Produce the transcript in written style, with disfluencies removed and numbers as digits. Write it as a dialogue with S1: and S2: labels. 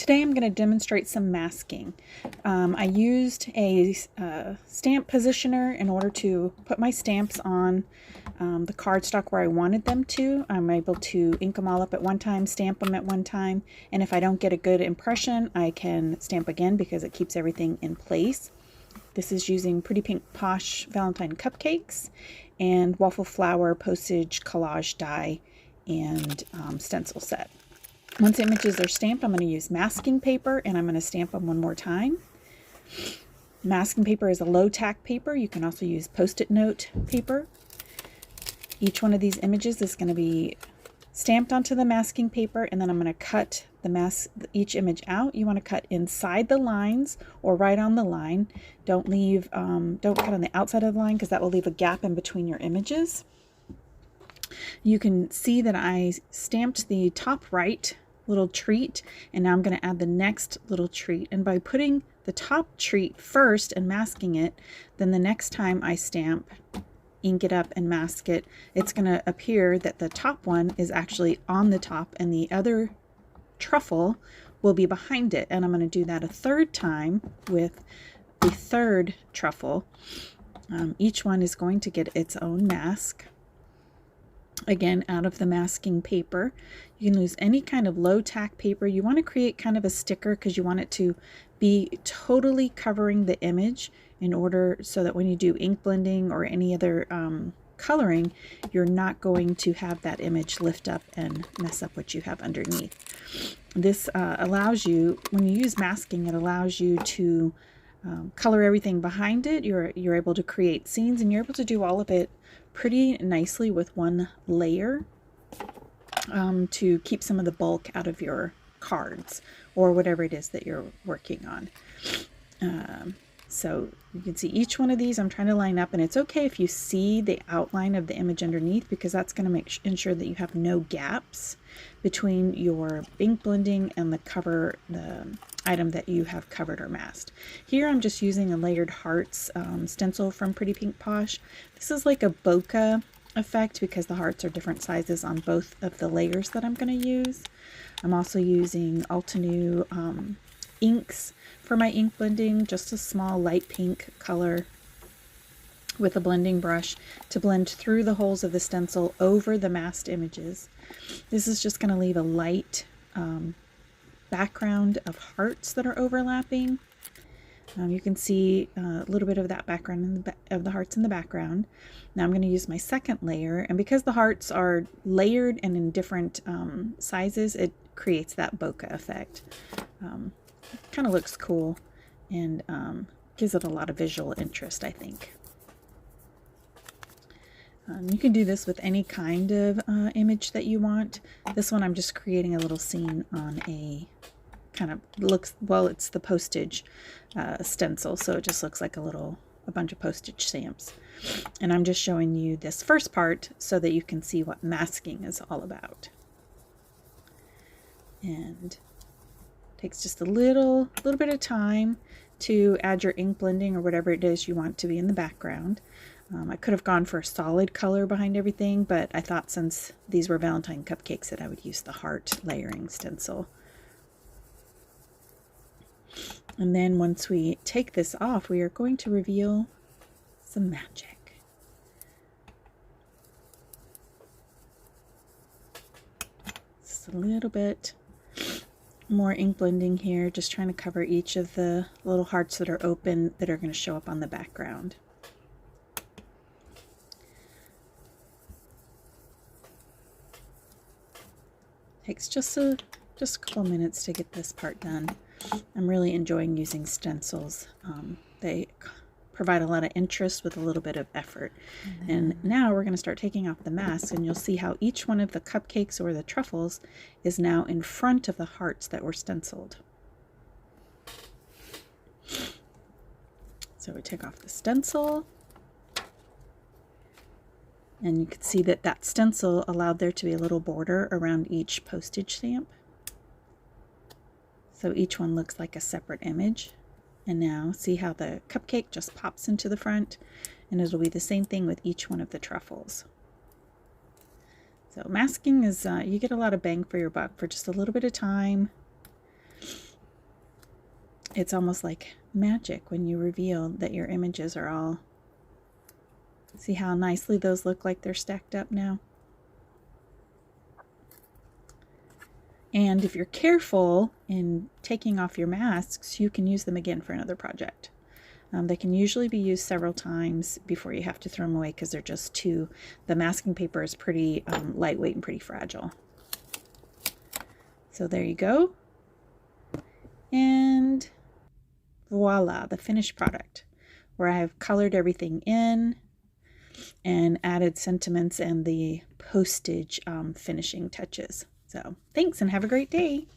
S1: Today I'm going to demonstrate some masking. I used a stamp positioner in order to put my stamps on the cardstock where I wanted them to. I'm able to ink them all up at one time, stamp them at one time, and if I don't get a good impression, I can stamp again because it keeps everything in place. This is using Pretty Pink Posh Valentine Cupcakes and Waffle Flower Postage Collage Die and stencil set. Once the images are stamped, I'm going to use masking paper and I'm going to stamp them one more time. Masking paper is a low tack paper. You can also use Post-it note paper. Each one of these images is going to be stamped onto the masking paper, and then I'm going to cut each image out. You want to cut inside the lines or right on the line. Don't cut on the outside of the line because that will leave a gap in between your images. You can see that I stamped the top right little treat, and now I'm going to add the next little treat. And by putting the top treat first and masking it, then the next time I stamp, ink it up and mask it, it's going to appear that the top one is actually on the top and the other truffle will be behind it. And I'm going to do that a third time with the third truffle. Each one is going to get its own mask. Again, out of the masking paper. You can use any kind of low tack paper. You want to create kind of a sticker because you want it to be totally covering the image in order so that when you do ink blending or any other coloring, you're not going to have that image lift up and mess up what you have underneath. This allows you, when you use masking, it allows you to color everything behind it. You're able to create scenes, and you're able to do all of it pretty nicely with one layer to keep some of the bulk out of your cards or whatever it is that you're working on. So you can see each one of these I'm trying to line up, and it's okay if you see the outline of the image underneath because that's going to ensure that you have no gaps between your ink blending and the item that you have covered or masked. Here I'm just using a layered hearts stencil from Pretty Pink Posh. This is like a bokeh effect because the hearts are different sizes on both of the layers that I'm going to use. I'm also using Altenew inks for my ink blending, just a small light pink color with a blending brush to blend through the holes of the stencil over the masked images. This is just going to leave a light background of hearts that are overlapping. You can see a little bit of that background of the hearts in the background. Now I'm going to use my second layer, and because the hearts are layered and in different sizes, it creates that bokeh effect. Kind of looks cool and gives it a lot of visual interest, I think. You can do this with any kind of image that you want. This one I'm just creating a little scene on a kind of it's the postage stencil, so it just looks like a bunch of postage stamps. And I'm just showing you this first part so that you can see what masking is all about. And takes just a little bit of time to add your ink blending or whatever it is you want to be in the background. I could have gone for a solid color behind everything, but I thought since these were Valentine cupcakes that I would use the heart layering stencil. And then once we take this off, we are going to reveal some magic. Just a little bit more ink blending here, just trying to cover each of the little hearts that are open that are going to show up on the background. Takes just a couple minutes to get this part done. I'm really enjoying using stencils. They provide a lot of interest with a little bit of effort. And now we're going to start taking off the mask, and you'll see how each one of the cupcakes or the truffles is now in front of the hearts that were stenciled. So we take off the stencil, and you can see that that stencil allowed there to be a little border around each postage stamp. So each one looks like a separate image. And now see how the cupcake just pops into the front, and it'll be the same thing with each one of the truffles. So masking is, you get a lot of bang for your buck for just a little bit of time. it's almost like magic when you reveal that your images are all, see how nicely those look like they're stacked up now? And if you're careful in taking off your masks, you can use them again for another project. They can usually be used several times before you have to throw them away because they're just too, the masking paper is pretty lightweight and pretty fragile. So there you go. And voila, the finished product, where I have colored everything in and added sentiments and the postage finishing touches. So thanks and have a great day.